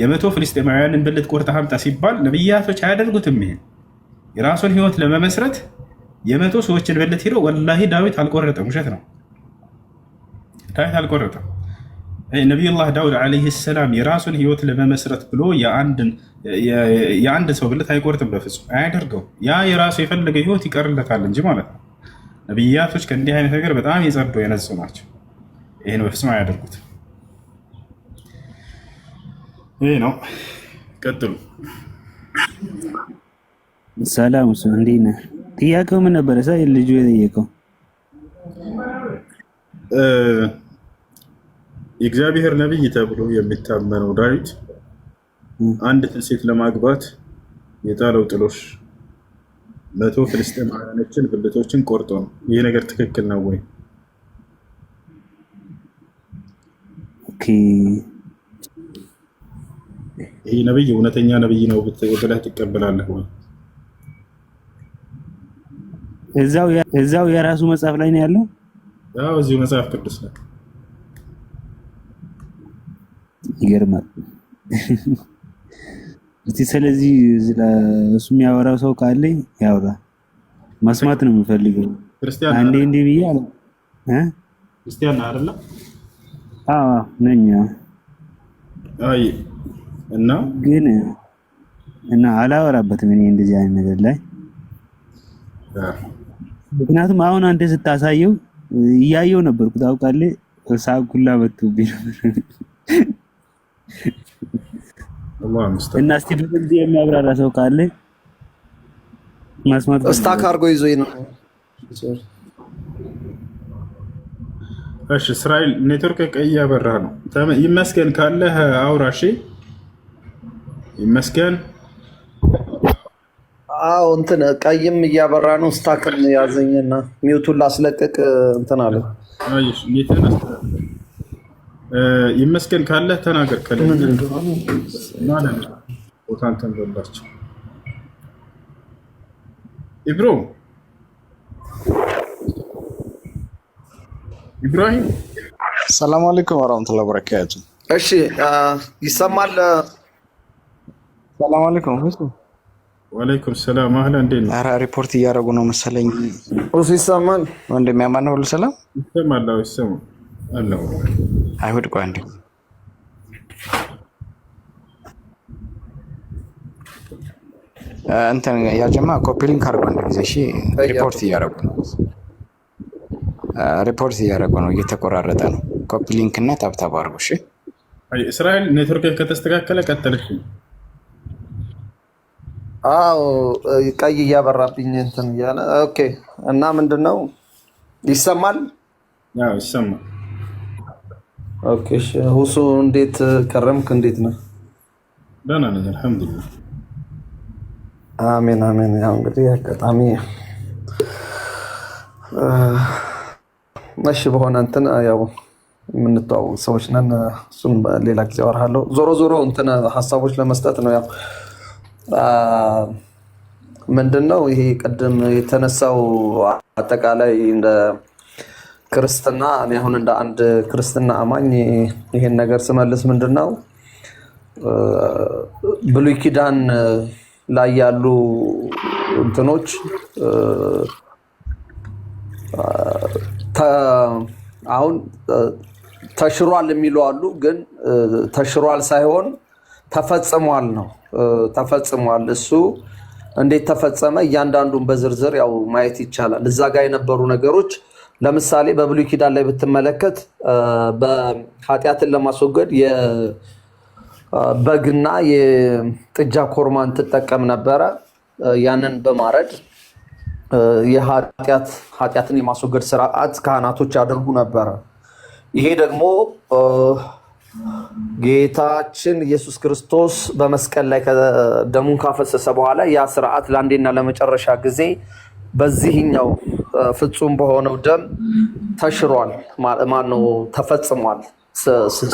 የመቶ ፍልስጤማውያንን ብልት ቆርጠህ አምጣ ሲባል ነብያቶች አያደርጉትም። ይሄ የራሱን ህይወት ለመመስረት የመቶ ሰዎችን ብልት ሄዶ ወላሂ ዳዊት አልቆረጠም። ውሸት ነው። ዳዊት አልቆረጠም። ነቢዩላህ ዳውድ ዓለይሂ ሰላም የራሱን ህይወት ለመመስረት ብሎ የአንድ ሰው ብልት አይቆርጥም፣ በፍጹም አያደርገው። ያ የራሱ የፈለገ ህይወት ይቀርለታል እንጂ ማለት ነው። ነቢያቶች ከእንዲህ አይነት ነገር በጣም የጸዱ የነጹ ናቸው። ይህን በፍጹም አያደርጉት። ይህ ነው። ቀጥሉ። ሰላም እሱ እንዴት ነህ? ጥያቄው ምን ነበረ? ልጁ የጠየቀው የእግዚአብሔር ነቢይ ተብሎ የሚታመነው ዳዊት አንዲትን ሴት ለማግባት የጣለው ጥሎሽ 100 ፍልስጤማውያኖችን ብልቶችን ቆርጦ ነው። ይህ ነገር ትክክል ነው ወይ? ኦኬ፣ ይህ ነቢይ እውነተኛ ነቢይ ነው ብለህ ትቀበላለህ ወይ? እዛው የራሱ መጽሐፍ ላይ ነው ያለው። ያው እዚሁ መጽሐፍ ቅዱስ ላይ ይገርማል። እስቲ ስለዚህ እሱ የሚያወራው ሰው ካለ ያውራ፣ መስማት ነው የምፈልገው። ክርስቲያን አንዴ እንዴ ብያለሁ ክርስቲያን አይደለ? አዎ ነኝ። አይ እና አላወራበትም እኔ እንደዚህ አይነት ነገር ላይ። ምክንያቱም አሁን አንተ ስታሳየው እያየው ነበርኩ ታውቃለህ። ሳኩላ መጥቶብኝ እና እስቲ በዚህ የሚያብራራ ሰው ካለ መስማት ስታክ አድርጎ ይዞኝ ነው። እሺ እስራኤል ኔትወርክ ቀይ ያበራ ነው። ይመስገን ካለ አውራ። እሺ ይመስገን። አዎ እንትን ቀይም እያበራ ነው። ስታክም ያዘኝና ሚውቱን ላስለቅቅ እንትን አለ። አይሽ ኔትወርክ ይመስገን ካለ ተናገር። ከለኝ ማለት ነው ቦታን ተንበላችሁ ኢብራሂም ሰላም አለይኩም ወራህመቱላሂ ወበረካቱ። እሺ ይሰማል? ሰላም አለይኩም። ወአለይኩም ሰላም። አህላ እንዴት ነው? ኧረ ሪፖርት እያደረጉ ነው መሰለኝ። እሱ ይሰማል? ወንድም ያማን ሁሉ ሰላም ይሰማል? አዎ ይሰማል። አላህ አይሁድ ቆይ አንዴ እንትን ያጀማ ኮፒ ሊንክ አድርጎ አንድ ጊዜ። እሺ ሪፖርት እያደረጉ ነው፣ እየተቆራረጠ ነው። ኮፒ ሊንክ እና ታብታብ አድርጎ። እሺ እስራኤል ኔትወርክ ከተስተካከለ ቀጥልሽ። አዎ ቀይ እያበራብኝ እንትን እያለ ኦኬ። እና ምንድነው ይሰማል? አዎ ይሰማል። ኦኬ እሺ። ሁሱ እንዴት ከረምክ? እንዴት ነው? ደህና ነኝ አልሐምዱሊላህ። አሜን አሜን። ያው እንግዲህ አጋጣሚ እሺ በሆነ እንትን ያው የምንተዋወቅ ሰዎች ነን። እሱን ሌላ ጊዜ አወራለሁ። ዞሮ እንትን ሀሳቦች ለመስጠት ነው። ያው ምንድነው ይሄ ቅድም የተነሳው አጠቃላይ እንደ ክርስትና እኔ አሁን እንደ አንድ ክርስትና አማኝ ይሄን ነገር ስመልስ ምንድነው ብሉይ ኪዳን ላይ ያሉ እንትኖች አሁን ተሽሯል የሚሉ አሉ። ግን ተሽሯል ሳይሆን ተፈጽሟል ነው። ተፈጽሟል። እሱ እንዴት ተፈጸመ? እያንዳንዱን በዝርዝር ያው ማየት ይቻላል። እዛ ጋር የነበሩ ነገሮች ለምሳሌ በብሉይ ኪዳን ላይ ብትመለከት በኃጢአትን ለማስወገድ የበግና የጥጃ ኮርማን ትጠቀም ነበረ። ያንን በማረድ ኃጢአትን የማስወገድ ስርዓት ካህናቶች ያደርጉ ነበረ። ይሄ ደግሞ ጌታችን ኢየሱስ ክርስቶስ በመስቀል ላይ ደሙን ካፈሰሰ በኋላ ያ ስርዓት ለአንዴና ለመጨረሻ ጊዜ በዚህኛው ፍጹም በሆነው ደም ተሽሯል። ማነው ተፈጽሟል።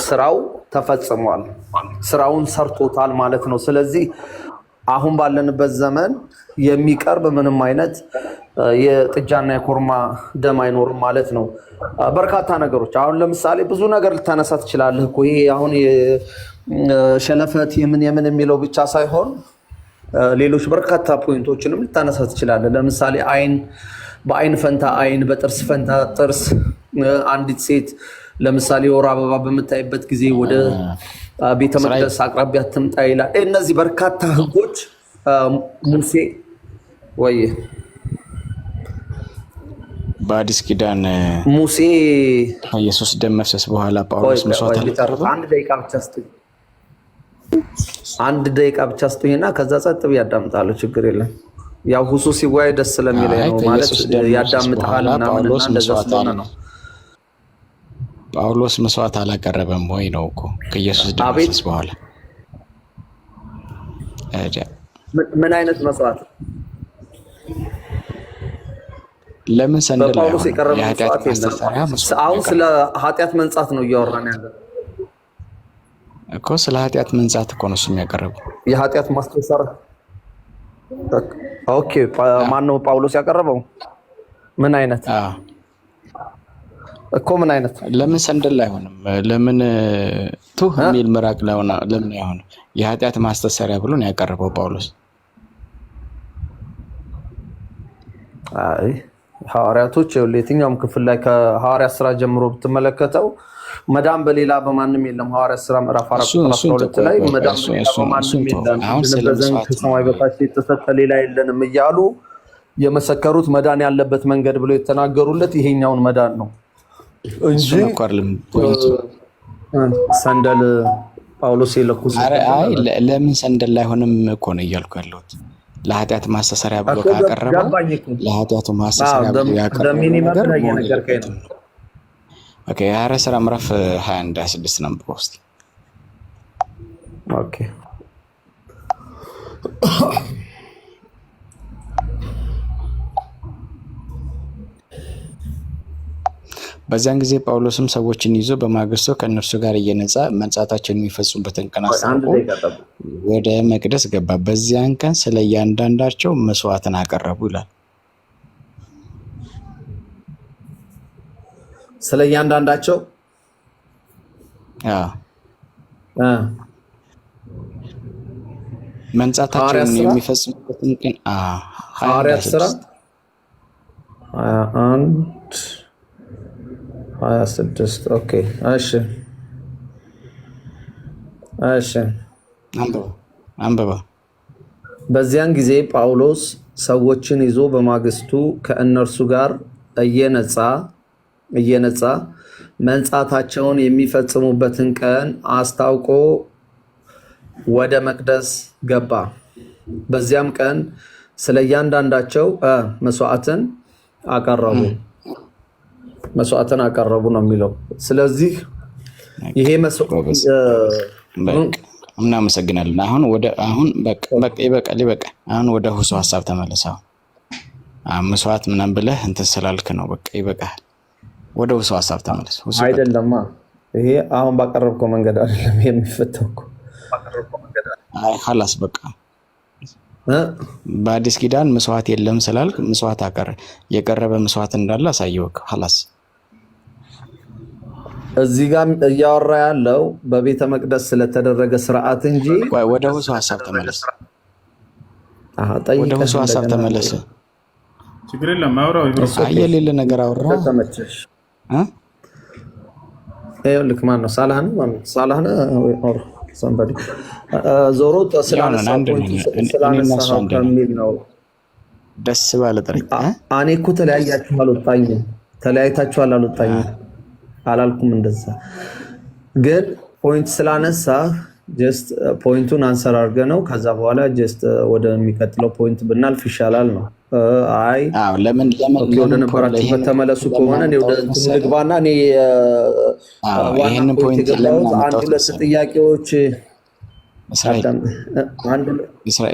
ስራው ተፈጽሟል። ስራውን ሰርቶታል ማለት ነው። ስለዚህ አሁን ባለንበት ዘመን የሚቀርብ ምንም አይነት የጥጃና የኮርማ ደም አይኖርም ማለት ነው። በርካታ ነገሮች አሁን ለምሳሌ ብዙ ነገር ልታነሳ ትችላለህ እኮ። ይሄ አሁን ሸለፈት የምን የሚለው ብቻ ሳይሆን ሌሎች በርካታ ፖይንቶችንም ልታነሳ ትችላለህ። ለምሳሌ በአይን ፈንታ አይን፣ በጥርስ ፈንታ ጥርስ። አንዲት ሴት ለምሳሌ ወር አበባ በምታይበት ጊዜ ወደ ቤተ መቅደስ አቅራቢያ ትምጣ ይላል። እነዚህ በርካታ ህጎች ሙሴ ወይ በአዲስ ኪዳን ሙሴ ኢየሱስ ደም መፍሰስ በኋላ ጳውሎስ መስዋዕት አላቀረበም። አንድ ደቂቃ ብቻ ስጡኝና ከዛ ጸጥ ብዬ አዳምጣለሁ። ችግር የለም። ያው ሁሱ ሲወያይ ደስ ስለሚለኝ ነው ማለት ያዳምጣል እና እንደዛ ስለሆነ ነው። ጳውሎስ መስዋዕት አላቀረበም ወይ ነው እኮ ከኢየሱስ ደም መፍሰስ በኋላ። ምን አይነት መስዋዕት? ለምን ሰንደል ጳውሎስ የቀረበ መስዋዕት የለም። አሁን ስለ ኃጢአት መንጻት ነው እያወራን ያለው እኮ። ስለ ኃጢአት መንጻት እኮ ነው እሱ የሚያቀርበው። የኃጢአት ማስተሰር። ኦኬ ማን ነው ጳውሎስ ያቀረበው? ምን አይነት? እኮ ምን አይነት ለምን ሰንደል አይሆንም? ለምን ቱህ የሚል ምራቅ ለምን አይሆንም? የኃጢአት ማስተሰሪያ ብሎ ነው ያቀረበው ጳውሎስ። አይ ሐዋርያቶች የትኛውም ክፍል ላይ ከሐዋርያት ሥራ ጀምሮ ብትመለከተው መዳን በሌላ በማንም የለም። ሐዋርያት ሥራ ምዕራፍ 4:12 ላይ መዳን በሌላ በማንም የለም፣ በዘንድ ከሰማይ በታች የተሰጠ ሌላ የለንም እያሉ የመሰከሩት መዳን ያለበት መንገድ ብሎ የተናገሩለት ይሄኛውን መዳን ነው እንጂ ሰንደል ጳውሎስ የለኩስ። አይ ለምን ሰንደል አይሆንም እኮ ነው እያልኩ ያለሁት። ለኃጢአት ማስተሰሪያ ብሎ ካቀረበ ለኃጢአቱ ማስተሰሪያ ብሎ ያቀረበው ነገር ነው። ኦኬ የሐዋርያት ሥራ ምዕራፍ 21:26 ነበር ውስጥ ኦኬ በዚያን ጊዜ ጳውሎስም ሰዎችን ይዞ በማግስቱ ከእነርሱ ጋር እየነጻ መንጻታቸውን የሚፈጽሙበትን ቀን አስታውቆ ወደ መቅደስ ገባ። በዚያን ቀን ስለ እያንዳንዳቸው መስዋዕትን አቀረቡ ይላል። ስለ እያንዳንዳቸው መንጻታቸውን የሚፈጽሙበትን ቀን ሐዋርያት ሥራ 21:26 ኦኬ እሺ አንብባ። በዚያን ጊዜ ጳውሎስ ሰዎችን ይዞ በማግስቱ ከእነርሱ ጋር እየነጻ መንጻታቸውን የሚፈጽሙበትን ቀን አስታውቆ ወደ መቅደስ ገባ። በዚያም ቀን ስለ እያንዳንዳቸው መስዋዕትን አቀረቡ ነው የሚለው። ስለዚህ ይሄ እናመሰግናለን። አሁን በቃ ይበቃል። አሁን ወደ ሁሱ ሐሳብ ተመለሰው። መስዋዕት ምናምን ብለህ እንትን ስላልክ ነው። በቃ ይበቃል። ወደ ሁሱ ሐሳብ ተመለስ። አይደለማ ይሄ አሁን ባቀረብከው መንገድ አይደለም የሚፈተው እኮ አይ خلاص በቃ በአዲስ ኪዳን መስዋዕት የለም ስላልክ መስዋዕት የቀረበ መስዋዕት እንዳለ አሳየውክ خلاص። እዚህ ጋር እያወራ ያለው በቤተ መቅደስ ስለተደረገ ስርዓት እንጂ ወደ ሁሱ ሐሳብ ተመለስ። ወደ ሁሱ ሐሳብ ተመለስ። ችግር የለም አውራው ይብርስ የሌለ ነገር አውራ ተመቸሽ ልክ ማን ነው? ሳላህ ነው ኦር somebody ዞሮ ስላነሳው ከሚል ነው። ደስ ባለ ጥሪት እኔ እኮ ተለያይታችኋል አልወጣኝም አላልኩም። እንደዛ ግን ፖይንት ስላነሳ ጀስት ፖይንቱን አንሰር አድርገህ ነው ከዛ በኋላ ጀስት ወደሚቀጥለው ፖይንት ብናልፍ ይሻላል ነው። አይ ለምን ወደ ነበራችሁበት ተመለሱ ከሆነ እኔ ወደ እንትኑ ልግባና እኔ ይሄንን ፖይንት ለምን አንድ ሁለት ጥያቄዎች እስራኤል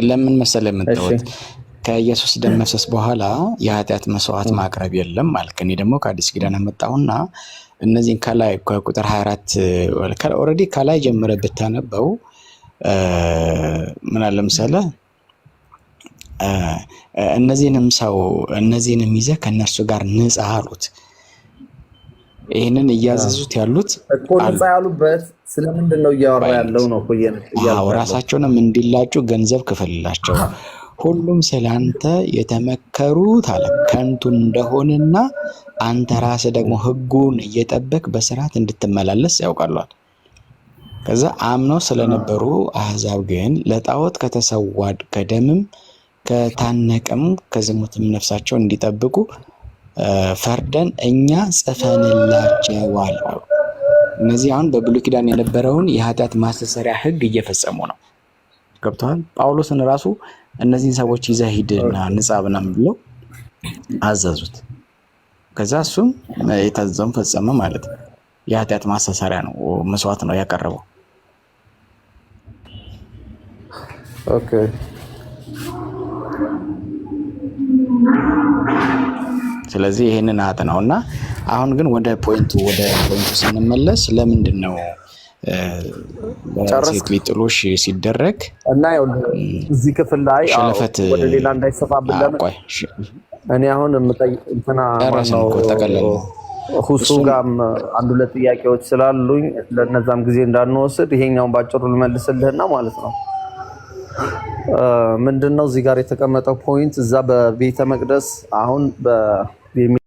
ለምን መሰለህ የምትወት ከኢየሱስ ደም መፍሰስ በኋላ የኃጢአት መስዋዕት ማቅረብ የለም ማለት እኔ ደግሞ ከአዲስ ኪዳን መጣሁና እነዚህን ከላይ ከቁጥር 24 ኦሬዲ ከላይ ጀምረ ብታነበው ምን አለ መሰለህ እነዚህንም ይዘህ ከነርሱ ጋር ንጻ አሉት። ይሄንን እያዘዙት ያሉት እኮ ንጻ ያሉበት ስለምንድን ነው እያወራ ያለው ነው እኮ ራሳቸውንም እንዲላጩ ገንዘብ ክፈልላቸው ሁሉም ስላንተ የተመከሩት አለ ከንቱ እንደሆነና አንተ ራስህ ደግሞ ሕጉን እየጠበቅ በስርዓት እንድትመላለስ ያውቃሏል። ከዛ አምነው ስለነበሩ አሕዛብ ግን ለጣዖት ከተሰዋድ ከደምም ከታነቀም ከዝሙትም ነፍሳቸው እንዲጠብቁ ፈርደን እኛ ጽፈንላቸዋል። እነዚህ አሁን በብሉይ ኪዳን የነበረውን የኃጢአት ማስተሰሪያ ሕግ እየፈጸሙ ነው። ገብቷል? ጳውሎስን ራሱ እነዚህን ሰዎች ይዘህ ሂድና ንጻ ምናምን ብለው አዘዙት። ከዛ እሱም የታዘዘውን ፈጸመ ማለት ነው። የኃጢአት ማስተሰሪያ ነው፣ መስዋዕት ነው ያቀረበው። ኦኬ ስለዚህ ይሄንን አጥናውና አሁን ግን ወደ ፖይንቱ ስንመለስ ለምንድን ነው ሴት ሊጥሎሽ ሲደረግ እና እዚህ ክፍል ላይ ወደ ሌላ እንዳይሰፋብን ለምን እኔ አሁን እንትና ሁሱ ጋም አንድ ሁለት ጥያቄዎች ስላሉኝ ለነዛም ጊዜ እንዳንወስድ ይሄኛውን ባጭሩ ልመልስልህና ማለት ነው። ምንድነው እዚህ ጋር የተቀመጠው ፖይንት እዛ በቤተ መቅደስ አሁን